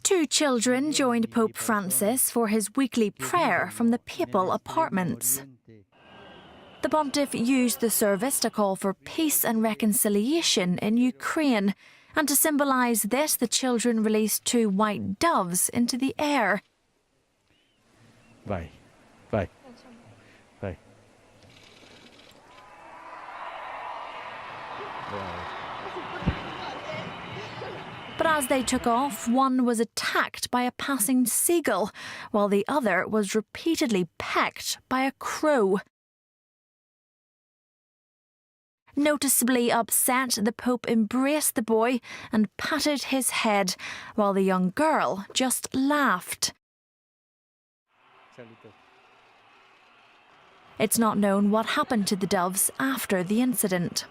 Two children joined Pope Francis for his weekly prayer from the papal apartments. The pontiff used the service to call for peace and reconciliation in Ukraine, and to symbolise this, the children released two white doves into the air. Bye. But as they took off, one was attacked by a passing seagull, while the other was repeatedly pecked by a crow. Noticeably upset, the Pope embraced the boy and patted his head, while the young girl just laughed. It's not known what happened to the doves after the incident.